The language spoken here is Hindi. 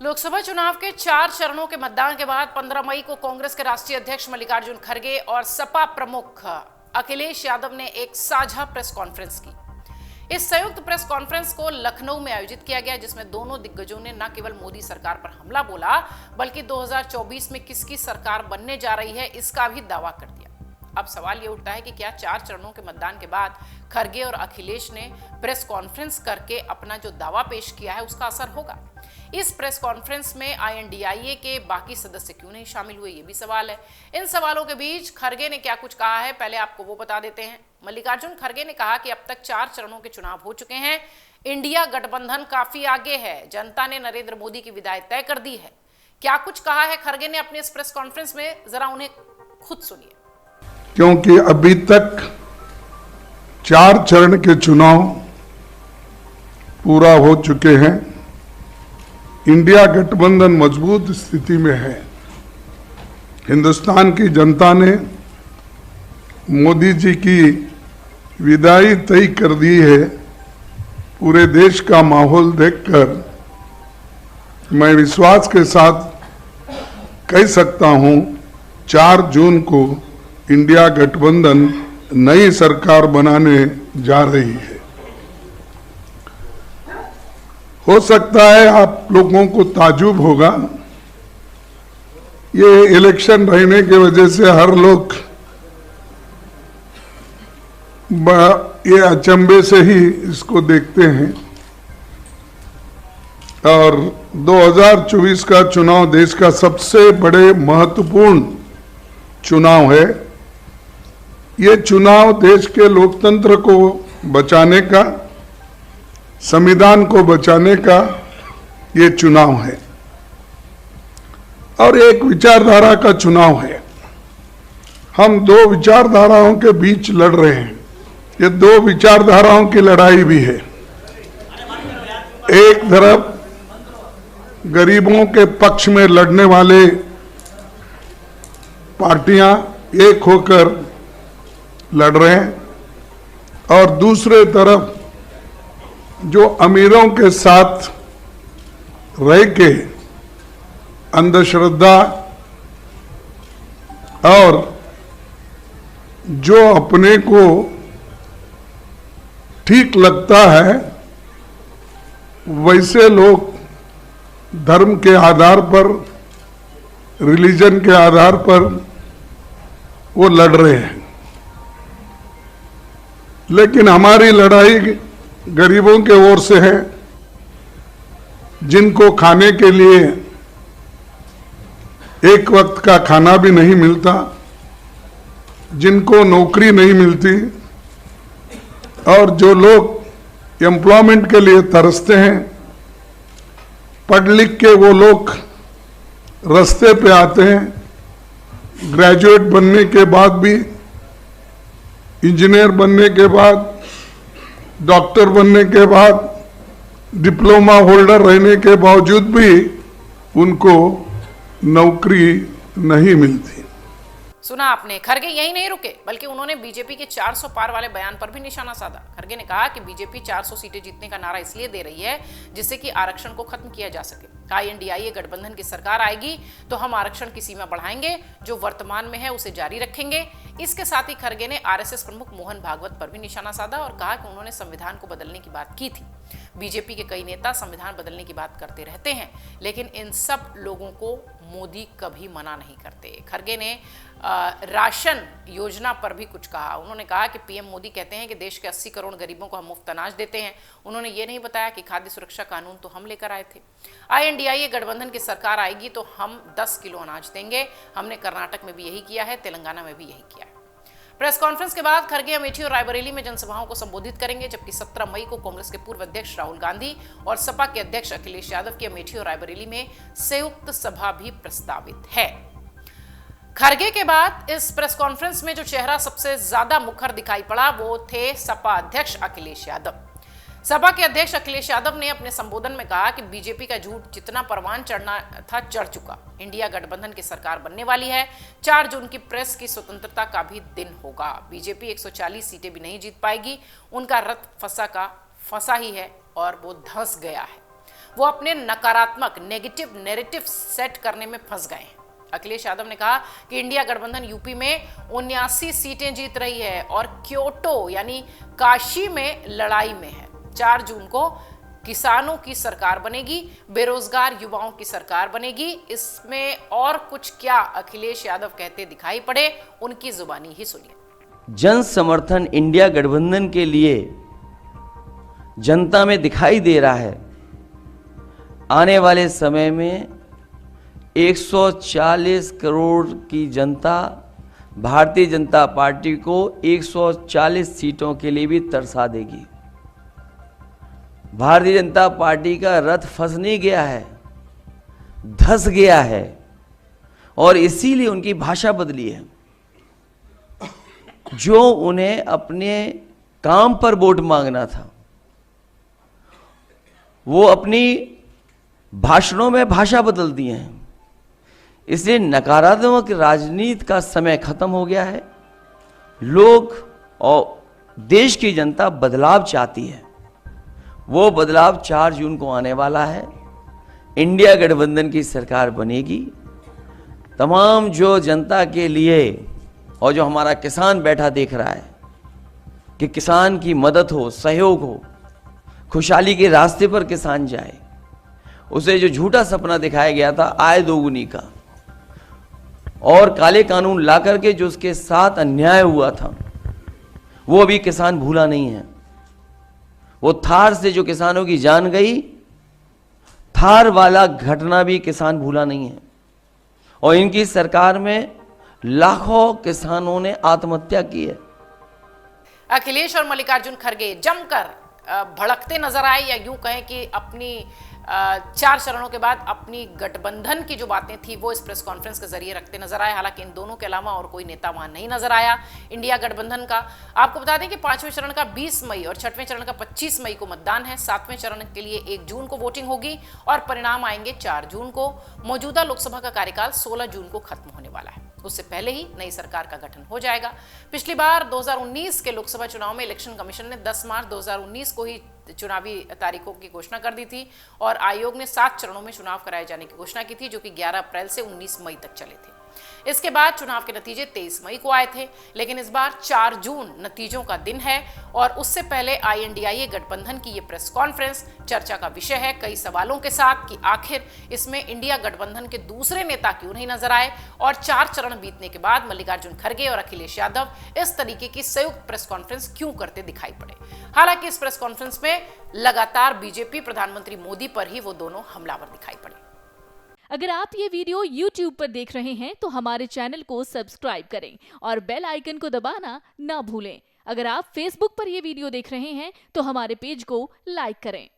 लोकसभा चुनाव के 4 चरणों के मतदान के बाद 15 मई को कांग्रेस के राष्ट्रीय अध्यक्ष मल्लिकार्जुन खड़गे और सपा प्रमुख अखिलेश यादव ने एक साझा प्रेस कॉन्फ्रेंस की। इस संयुक्त प्रेस कॉन्फ्रेंस को लखनऊ में आयोजित किया गया, जिसमें दोनों दिग्गजों ने न केवल मोदी सरकार पर हमला बोला, बल्कि 2024 में किसकी सरकार बनने जा रही है इसका भी दावा कर दिया। अब सवाल ये उठता है कि क्या 4 चरणों के मतदान के बाद खड़गे और अखिलेश ने प्रेस कॉन्फ्रेंस करके अपना जो दावा पेश किया है उसका असर होगा? इस प्रेस कॉन्फ्रेंस में INDIA के बाकी सदस्य क्यों नहीं शामिल हुए, ये भी सवाल है। इन सवालों के बीच खड़गे ने क्या कुछ कहा है, पहले आपको वो बता देते हैं। मल्लिकार्जुन खड़गे ने कहा कि अब तक 4 चरणों के चुनाव हो चुके हैं, इंडिया गठबंधन काफी आगे है, जनता ने नरेंद्र मोदी की विदाई तय कर दी है। क्या कुछ कहा है खड़गे ने अपने इस प्रेस कॉन्फ्रेंस में, जरा उन्हें खुद सुनिए। क्योंकि अभी तक 4 चरण के चुनाव पूरा हो चुके हैं, इंडिया गठबंधन मजबूत स्थिति में है। हिंदुस्तान की जनता ने मोदी जी की विदाई तय कर दी है। पूरे देश का माहौल देखकर मैं विश्वास के साथ कह सकता हूं 4 जून को इंडिया गठबंधन नई सरकार बनाने जा रही है। हो सकता है आप लोगों को ताजुब होगा, ये इलेक्शन रहने की वजह से हर लोग ये अचंभे से ही इसको देखते हैं। और 2024 का चुनाव देश का सबसे बड़े महत्वपूर्ण चुनाव है। ये चुनाव देश के लोकतंत्र को बचाने का, संविधान को बचाने का ये चुनाव है और एक विचारधारा का चुनाव है। हम 2 विचारधाराओं के बीच लड़ रहे हैं। ये 2 विचारधाराओं की लड़ाई भी है। एक तरफ गरीबों के पक्ष में लड़ने वाले पार्टियां एक होकर लड़ रहे हैं और दूसरे तरफ जो अमीरों के साथ रह के अंधश्रद्धा और जो अपने को ठीक लगता है वैसे लोग धर्म के आधार पर, रिलीजन के आधार पर वो लड़ रहे हैं। लेकिन हमारी लड़ाई गरीबों के ओर से है, जिनको खाने के लिए एक वक्त का खाना भी नहीं मिलता, जिनको नौकरी नहीं मिलती और जो लोग एम्प्लॉयमेंट के लिए तरसते हैं। पढ़ लिख के वो लोग रास्ते पे आते हैं, ग्रेजुएट बनने के बाद भी, इंजीनियर बनने के बाद, डॉक्टर बनने के बाद, डिप्लोमा होल्डर रहने के बावजूद भी उनको नौकरी नहीं मिलती। सुना आपने, खड़गे यही नहीं रुके, बल्कि उन्होंने बीजेपी के 400 पार वाले बयान पर भी निशाना साधा। खड़गे ने कहा कि बीजेपी 400 सीटें जीतने का नारा इसलिए दे रही है जिससे कि आरक्षण को खत्म किया जा सके। INDIA गठबंधन की सरकार आएगी तो हम आरक्षण की सीमा बढ़ाएंगे, जो वर्तमान में है उसे जारी रखेंगे। इसके साथ ही खड़गे ने RSS प्रमुख मोहन भागवत पर भी निशाना साधा और कहा कि उन्होंने संविधान को बदलने की बात की थी। बीजेपी के कई नेता संविधान बदलने की बात करते रहते हैं, लेकिन इन सब लोगों को मोदी कभी मना नहीं करते। खड़गे ने राशन योजना पर भी कुछ कहा। उन्होंने कहा कि PM मोदी कहते हैं कि देश के 80 करोड़ गरीबों को हम मुफ्त अनाज देते हैं। उन्होंने ये नहीं बताया कि खाद्य सुरक्षा कानून तो हम लेकर आए थे। INDIA गठबंधन की सरकार आएगी तो हम 10 किलो अनाज देंगे। हमने कर्नाटक में भी यही किया है, तेलंगाना में भी यही किया है। प्रेस कॉन्फ्रेंस के बाद खड़गे अमेठी और रायबरेली में जनसभाओं को संबोधित करेंगे, जबकि 17 मई को कांग्रेस के पूर्व अध्यक्ष राहुल गांधी और सपा के अध्यक्ष अखिलेश यादव की अमेठी और रायबरेली में संयुक्त सभा भी प्रस्तावित है। खड़गे के बाद इस प्रेस कॉन्फ्रेंस में जो चेहरा सबसे ज्यादा मुखर दिखाई पड़ा वो थे सपा अध्यक्ष अखिलेश यादव। सपा के अध्यक्ष अखिलेश यादव ने अपने संबोधन में कहा कि बीजेपी का झूठ जितना परवान चढ़ना था चढ़ चुका। इंडिया गठबंधन की सरकार बनने वाली है। 4 जून की प्रेस की स्वतंत्रता का भी दिन होगा। बीजेपी 140 सीटें भी नहीं जीत पाएगी। उनका रथ फंसा ही है और वो धंस गया है। वो अपने नकारात्मक नेगेटिव नैरेटिव सेट करने में फंस गए हैं। अखिलेश यादव ने कहा कि इंडिया गठबंधन यूपी में 79 सीटें जीत रही है और क्योटो यानी काशी में लड़ाई में है। 4 जून को किसानों की सरकार बनेगी, बेरोजगार युवाओं की सरकार बनेगी। इसमें और कुछ क्या अखिलेश यादव कहते दिखाई पड़े, उनकी जुबानी ही सुनिए। जन समर्थन इंडिया गठबंधन के लिए जनता में दिखाई दे रहा है। आने वाले समय में 140 करोड़ की जनता भारतीय जनता पार्टी को 140 सीटों के लिए भी तरसा देगी। भारतीय जनता पार्टी का रथ फंस नहीं गया है, धंस गया है और इसीलिए उनकी भाषा बदली है। जो उन्हें अपने काम पर वोट मांगना था, वो अपनी भाषणों में भाषा बदल दिए हैं। इसलिए नकारात्मक राजनीति का समय खत्म हो गया है। लोग और देश की जनता बदलाव चाहती है। वो बदलाव 4 जून को आने वाला है। इंडिया गठबंधन की सरकार बनेगी। तमाम जो जनता के लिए और जो हमारा किसान बैठा देख रहा है कि किसान की मदद हो, सहयोग हो, खुशहाली के रास्ते पर किसान जाए, उसे जो झूठा सपना दिखाया गया था आय दोगुनी का और काले कानून ला करके जो उसके साथ अन्याय हुआ था, वो अभी किसान भूला नहीं है। वो थार से जो किसानों की जान गई, थार वाला घटना भी किसान भूला नहीं है। और इनकी सरकार में लाखों किसानों ने आत्महत्या की है। अखिलेश और मल्लिकार्जुन खड़गे जमकर भड़कते नजर आए, या यूं कहें कि अपनी 4 चरणों के बाद अपनी गठबंधन की जो बातें थी वो इस प्रेस कॉन्फ्रेंस के जरिए रखते नजर आए। हालांकि इन दोनों के अलावा और कोई नेता वहां नहीं नजर आया इंडिया गठबंधन का। आपको बता दें कि 5वें चरण का 20 मई और 6वें चरण का 25 मई को मतदान है। 7वें चरण के लिए 1 जून को वोटिंग होगी और परिणाम आएंगे 4 जून को। मौजूदा लोकसभा का कार्यकाल 16 जून को खत्म होने वाला है। उससे पहले ही नई सरकार का गठन हो जाएगा। पिछली बार 2019 के लोकसभा चुनाव में इलेक्शन कमीशन ने 10 मार्च 2019 को ही चुनावी तारीखों की घोषणा कर दी थी और आयोग ने 7 चरणों में चुनाव कराए जाने की घोषणा की थी, जो कि 11 अप्रैल से 19 मई तक चले थे। इसके बाद चुनाव के नतीजे 23 मई को आए थे, लेकिन इस बार 4 जून नतीजों का दिन है और उससे पहले INDIA गठबंधन की ये प्रेस कॉन्फ्रेंस चर्चा का विषय है, कई सवालों के साथ कि आखिर इसमें इंडिया गठबंधन के दूसरे नेता क्यों नहीं नजर आए और 4 चरण बीतने के बाद मल्लिकार्जुन खड़गे और अखिलेश यादव इस तरीके की संयुक्त प्रेस कॉन्फ्रेंस क्यों करते दिखाई पड़े। हालांकि इस प्रेस कॉन्फ्रेंस में लगातार बीजेपी प्रधानमंत्री मोदी पर ही वो दोनों हमलावर दिखाई पड़े। अगर आप ये वीडियो YouTube पर देख रहे हैं तो हमारे चैनल को सब्सक्राइब करें और बेल आइकन को दबाना ना भूलें। अगर आप Facebook पर ये वीडियो देख रहे हैं तो हमारे पेज को लाइक करें।